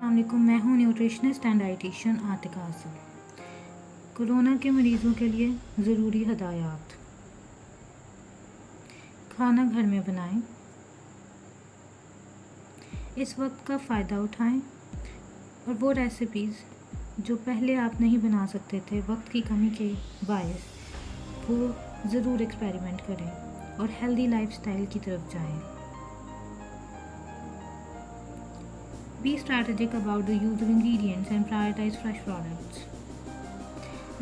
अस्सलामुअलैकुम, मैं हूँ nutritionist and dietitian Atika Asim. Corona के मरीज़ों के लिए ज़रूरी हदायत। खाना घर में बनाएं, इस वक्त का फ़ायदा उठाएं और वो रेसिपीज़ जो पहले आप नहीं बना सकते थे वक्त की कमी के बायस, वो ज़रूर एक्सपेरिमेंट करें और हेल्दी लाइफस्टाइल की तरफ जाएं। Be strategic about the use of ingredients and prioritize fresh products.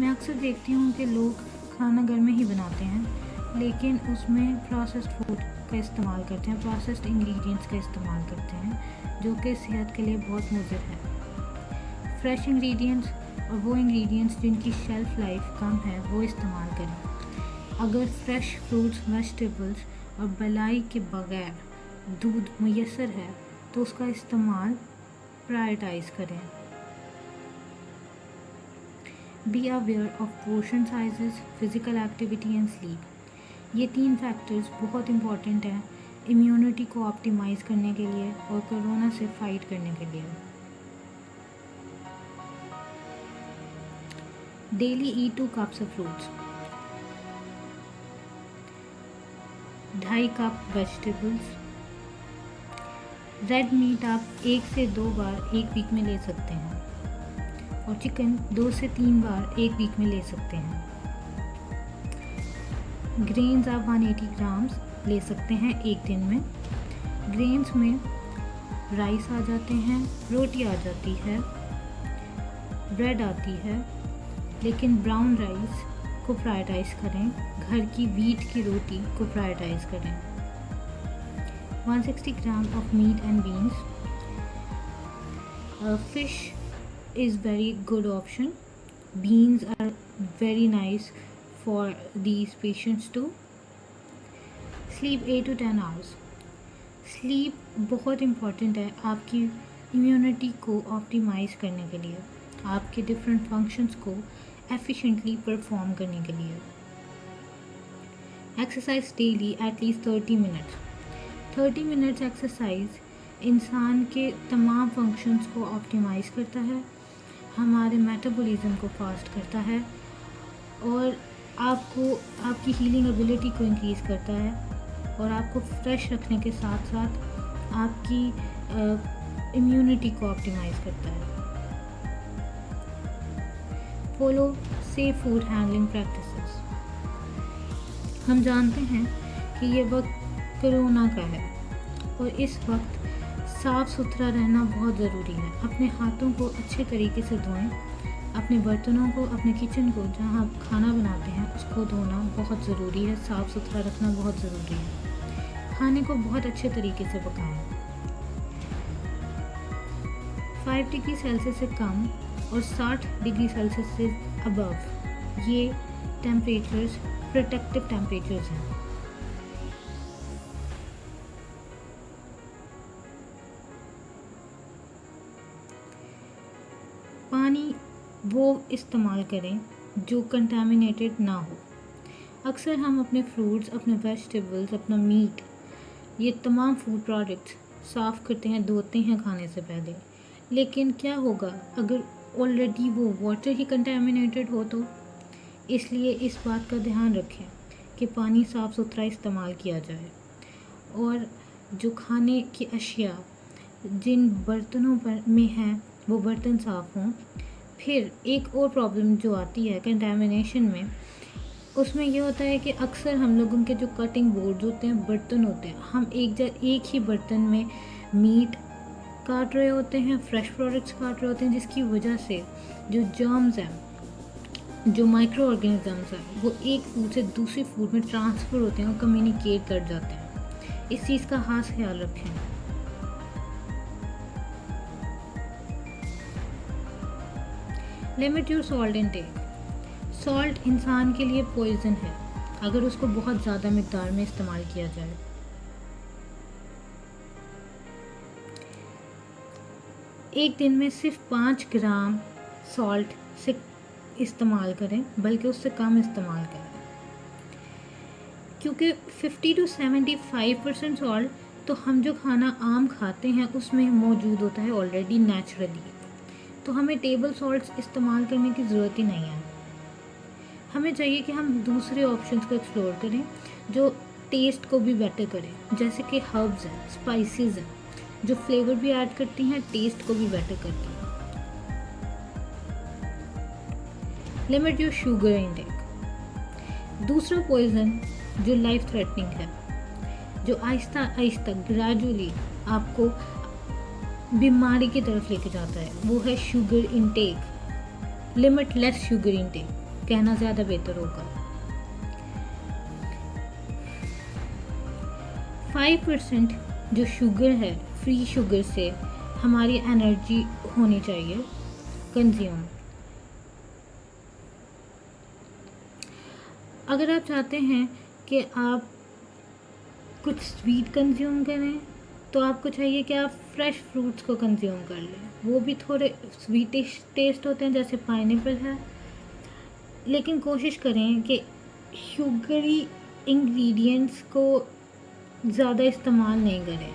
मैं अक्सर देखती हूँ कि लोग खाना घर में ही बनाते हैं, लेकिन उसमें प्रोसेस्ड फूड का इस्तेमाल करते हैं, प्रोसेस्ड इंग्रेडिएंट्स का इस्तेमाल करते हैं, जो कि सेहत के लिए बहुत मुज़िर है। फ्रेश इंग्रेडिएंट्स और वो इंग्रेडिएंट्स जिनकी शेल्फ़ लाइफ कम है वो इस्तेमाल करें। अगर फ्रेश फ्रूट्स, वेजिटेबल्स और बलाई के बगैर दूध मुयस्सर है तो उसका इस्तेमाल प्रायोरिटाइज करें। Be aware of portion sizes, physical activity and sleep. ये 3 फैक्टर्स बहुत इंपॉर्टेंट हैं इम्यूनिटी को ऑप्टिमाइज़ करने के लिए और कोरोना से फाइट करने के लिए। Daily eat 2 cups of fruits, 2.5 cup vegetables. Red meat आप 1 से 2 बार एक वीक में ले सकते हैं और चिकन 2 से 3 बार एक वीक में ले सकते हैं। ग्रेन्स आप 180 ग्राम्स ले सकते हैं एक दिन में। ग्रेन्स में राइस आ जाते हैं, रोटी आ जाती है, ब्रेड आती है, लेकिन ब्राउन राइस को प्रायोरिटाइज़ करें, घर की वीट की रोटी को प्रायोरिटाइज़ करें। 160 gram of meat and beans. Fish is very good option. Beans are very nice for these patients too. Sleep 8 to 10 hours. Sleep बहुत इम्पॉर्टेंट है आपकी इम्यूनिटी को ऑप्टिमाइज़ करने के लिए, आपके डिफरेंट फंक्शंस को एफिशिएंटली परफॉर्म करने के लिए। Exercise daily at least 30 minutes. 30 minutes exercise इंसान के तमाम फंक्शंस को ऑप्टिमाइज़ करता है, हमारे मेटाबॉलिज्म को फास्ट करता है और आपको आपकी हीलिंग एबिलिटी को इंक्रीज़ करता है और आपको फ्रेश रखने के साथ साथ आपकी इम्यूनिटी को ऑप्टिमाइज़ करता है। Follow safe food handling practices. हम जानते हैं कि ये वक्त कोरोना का है और इस वक्त साफ़ सुथरा रहना बहुत ज़रूरी है। अपने हाथों को अच्छे तरीके से धोएं, अपने बर्तनों को, अपने किचन को जहाँ आप खाना बनाते हैं उसको धोना बहुत ज़रूरी है, साफ़ सुथरा रखना बहुत ज़रूरी है। खाने को बहुत अच्छे तरीके से पकाएं। 5 डिग्री सेल्सियस से कम और 60 डिग्री सेल्सियस से अबव ये टेम्परेचर्स प्रोटेक्टिव टेम्परेचर्स हैं। पानी वो इस्तेमाल करें जो कंटामिनेटेड ना हो। अक्सर हम अपने फ्रूट्स, अपने वेजिटेबल्स, अपना मीट, ये तमाम फूड प्रोडक्ट्स साफ़ करते हैं, धोते हैं खाने से पहले, लेकिन क्या होगा अगर ऑलरेडी वो वाटर ही कंटामिनेटेड हो तो? इसलिए इस बात का ध्यान रखें कि पानी साफ़ सुथरा इस्तेमाल किया जाए और जो खाने की अशिया जिन बर्तनों पर में हैं वो बर्तन साफ़ हों। फिर एक और प्रॉब्लम जो आती है कंटामिनेशन में, उसमें ये होता है कि अक्सर हम लोगों के जो कटिंग बोर्ड्स होते हैं, बर्तन होते हैं, हम एक ही बर्तन में मीट काट रहे होते हैं, फ्रेश प्रोडक्ट्स काट रहे होते हैं, जिसकी वजह से जो जर्म्स हैं, जो माइक्रो ऑर्गेनिजम्स हैं, वो एक फूड से दूसरे फूड में ट्रांसफ़र होते हैं और कम्युनिकेट कर जाते हैं। इस चीज़ का खास ख्याल रखें। Limit your salt intake. Salt इंसान के लिए पॉइजन है अगर उसको बहुत ज़्यादा मिकदार में इस्तेमाल किया जाए। एक दिन में सिर्फ 5 ग्राम सॉल्ट से इस्तेमाल करें, बल्कि उससे कम इस्तेमाल करें, क्योंकि 50 to 75% सॉल्ट तो हम जो खाना आम खाते हैं उसमें मौजूद होता है ऑलरेडी नेचुरली, तो हमें टेबल सॉल्ट्स इस्तेमाल करने की ज़रूरत ही नहीं है। हमें चाहिए कि हम दूसरे ऑप्शंस को एक्सप्लोर करें जो टेस्ट को भी बेटर करें, जैसे कि हर्ब्स हैं, स्पाइसेस हैं, जो फ्लेवर भी ऐड करती हैं, टेस्ट को भी बेटर करती हैं। Limit your sugar intake. दूसरा पॉइजन जो लाइफ थ्रेटनिंग है, जो आहिस्ता आहिस्ता ग्रेजुअली आपको बीमारी की तरफ लेके जाता है, वो है sugar intake. Limit less sugar intake कहना ज़्यादा बेहतर होगा। 5% जो शुगर है, फ्री शुगर से हमारी एनर्जी होनी चाहिए कंज्यूम। अगर आप चाहते हैं कि आप कुछ स्वीट कंज्यूम करें तो आपको चाहिए कि आप फ्रेश फ्रूट्स को कंज्यूम कर लें। वो भी थोड़े स्वीटिश टेस्ट होते हैं, जैसे पाइनएप्पल है, लेकिन कोशिश करें कि शुगरी इंग्रेडिएंट्स को ज़्यादा इस्तेमाल नहीं करें,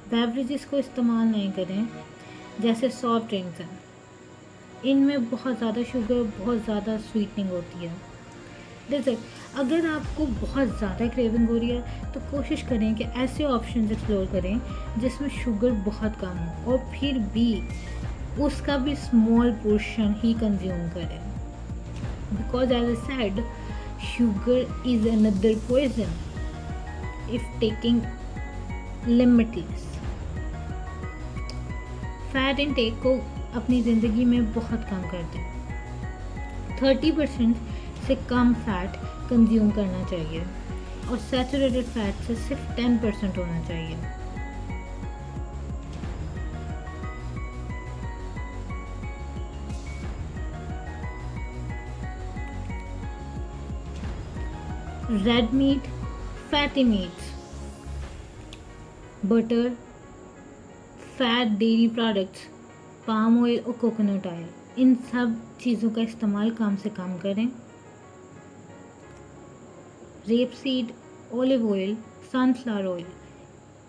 बेवरेजेस को इस्तेमाल नहीं करें, जैसे सॉफ्ट ड्रिंक्स हैं, इनमें बहुत ज़्यादा शुगर, बहुत ज़्यादा स्वीटनिंग होती है। जैसे अगर आपको बहुत ज़्यादा क्रेविंग हो रही है तो कोशिश करें कि ऐसे ऑप्शंस एक्सप्लोर करें जिसमें शुगर बहुत कम हो और फिर भी उसका भी स्मॉल पोर्शन ही कंज्यूम करें, because as I said sugar is another poison if taking limitless. Fat intake को अपनी ज़िंदगी में बहुत कम कर दें। 30% से कम फैट कंज्यूम करना चाहिए और सैचुरेटेड फैट से सिर्फ 10% होना चाहिए। Red meat, fatty meets, butter, fat dairy products, palm oil और कोकोनट ऑयल, इन सब चीज़ों का इस्तेमाल कम से कम करें। Rapeseed, olive oil, sunflower oil,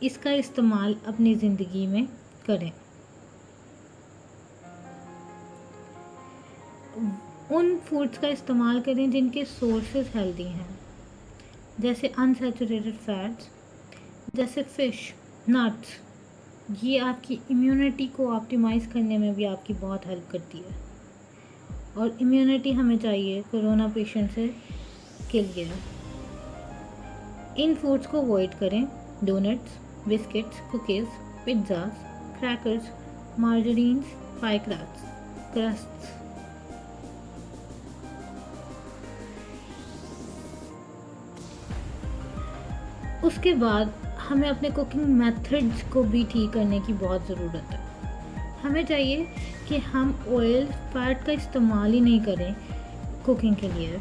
इसका इस्तेमाल अपनी ज़िंदगी में करें। उन फूड्स का इस्तेमाल करें जिनके सोर्सेज हेल्दी हैं, जैसे अनसैचुरेटेड फैट्स, जैसे फ़िश, नट्स। ये आपकी इम्यूनिटी को ऑप्टिमाइज़ करने में भी आपकी बहुत हेल्प करती है, और इम्यूनिटी हमें चाहिए कोरोना पेशेंट से के लिए। इन फूड्स को अवॉइड करें। Donuts, biscuits, cookies, pizzas, crackers, margarines, pie crusts. उसके बाद हमें अपने कुकिंग मेथड्स को भी ठीक करने की बहुत ज़रूरत है। हमें चाहिए कि हम ऑयल, फैट का इस्तेमाल ही नहीं करें कुकिंग के लिए।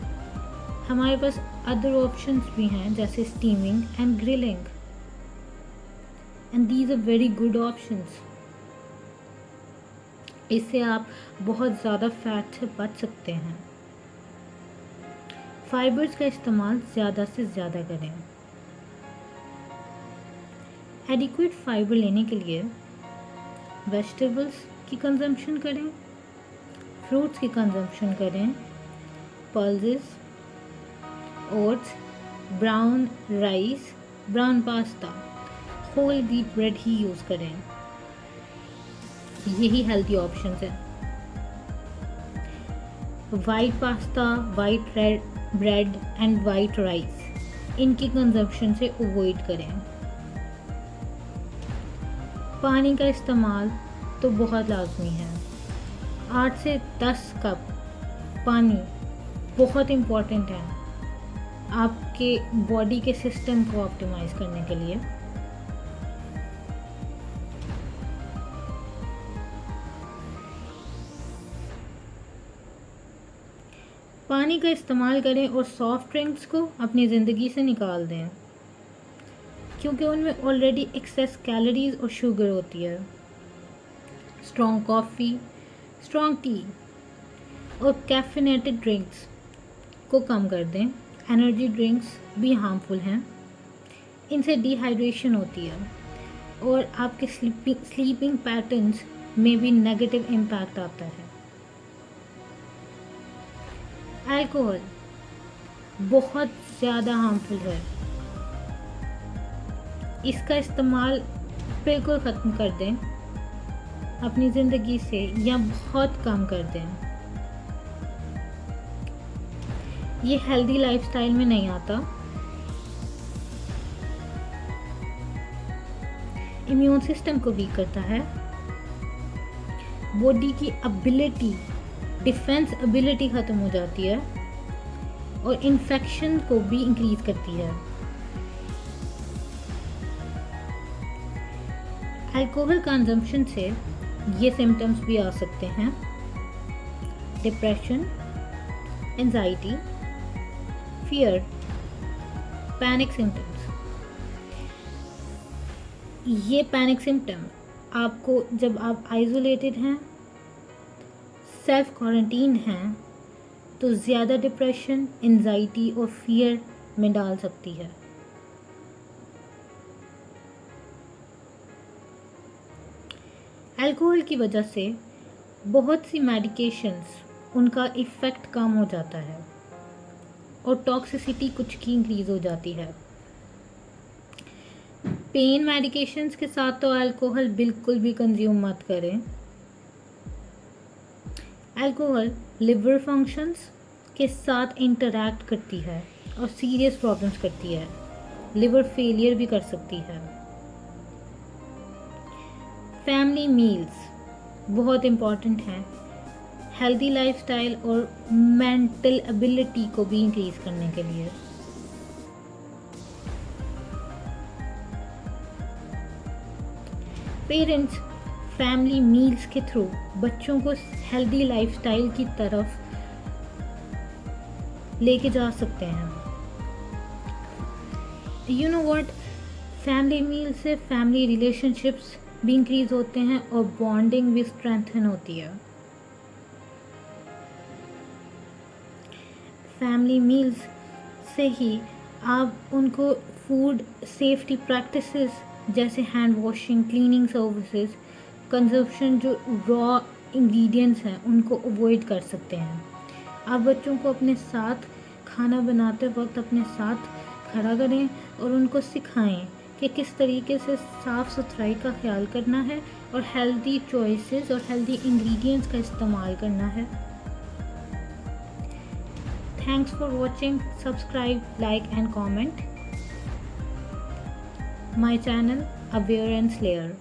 हमारे पास अदर ऑप्शंस भी हैं, जैसे steaming and grilling, and these are very good options. इससे आप बहुत ज़्यादा फैट से बच सकते हैं। फाइबर्स का इस्तेमाल ज़्यादा से ज़्यादा करें। एडिक्वेट फाइबर लेने के लिए वेजिटेबल्स की कंजम्पशन करें, फ्रूट्स की कंजम्पशन करें, pulses, oats, brown rice, brown pasta, whole wheat bread ही यूज़ करें। यही हेल्दी ऑप्शंस हैं। White pasta, white bread and white rice, इनकी कंजम्पशन से अवॉइड करें। पानी का इस्तेमाल तो बहुत लाजमी है। 8 से 10 कप पानी बहुत इम्पॉर्टेंट है आपके बॉडी के सिस्टम को ऑप्टिमाइज़ करने के लिए। पानी का इस्तेमाल करें और सॉफ्ट ड्रिंक्स को अपनी ज़िंदगी से निकाल दें, क्योंकि उनमें ऑलरेडी एक्सेस कैलोरीज और शुगर होती है। स्ट्रॉन्ग कॉफ़ी, स्ट्रॉन्ग टी और कैफिनेटेड ड्रिंक्स को कम कर दें। एनर्जी ड्रिंक्स भी हार्मफुल हैं। इनसे डिहाइड्रेशन होती है और आपके स्लीपिंग पैटर्न्स में भी नेगेटिव इम्पैक्ट आता है। अल्कोहल बहुत ज़्यादा हार्मफुल है। इसका इस्तेमाल बिल्कुल ख़त्म कर दें अपनी ज़िंदगी से, या बहुत कम कर दें। ये हेल्दी लाइफस्टाइल में नहीं आता। इम्यून सिस्टम को वीक करता है, बॉडी की एबिलिटी, डिफेंस एबिलिटी ख़त्म हो जाती है और इन्फेक्शन को भी इंक्रीज करती है। अल्कोहल कंजम्पशन से ये सिम्टम्स भी आ सकते हैं: depression, anxiety, fear, panic symptoms. ये पैनिक सिम्टम आपको जब आप आइसोलेटेड हैं, सेल्फ क्वारंटीन हैं, तो ज़्यादा डिप्रेशन, एंजाइटी और फियर में डाल सकती है। अल्कोहल की वजह से बहुत सी मेडिकेशंस, उनका इफ़ेक्ट कम हो जाता है और टॉक्सिसिटी कुछ की इंक्रीज़ हो जाती है। पेन मेडिकेशंस के साथ तो अल्कोहल बिल्कुल भी कंज्यूम मत करें। अल्कोहल लिवर फंक्शंस के साथ इंटरैक्ट करती है और सीरियस प्रॉब्लम्स करती है, लिवर फेलियर भी कर सकती है। फैमिली मील्स बहुत इम्पॉर्टेंट हैं हेल्दी लाइफस्टाइल और मेंटल एबिलिटी को भी इंक्रीज करने के लिए। पेरेंट्स फैमिली मील्स के थ्रू बच्चों को हेल्दी लाइफस्टाइल की तरफ लेके जा सकते हैं। यू नो व्हाट, फैमिली मील से फैमिली रिलेशनशिप्स भी इंक्रीज होते हैं और बॉन्डिंग भी स्ट्रेंथन होती है। फैमिली मील्स से ही आप उनको फूड सेफ्टी प्रैक्टिसेस जैसे hand washing, cleaning services, consumption, जो रॉ इंग्रेडिएंट्स हैं उनको अवॉइड कर सकते हैं। आप बच्चों को अपने साथ खाना बनाते वक्त अपने साथ खड़ा करें और उनको सिखाएं कि किस तरीके से साफ़ सुथराई का ख्याल करना है और हेल्दी चॉइसेस और हेल्दी इंग्रेडिएंट्स का इस्तेमाल करना है। Thanks for watching. Subscribe, like and comment my channel Aware and Slayer.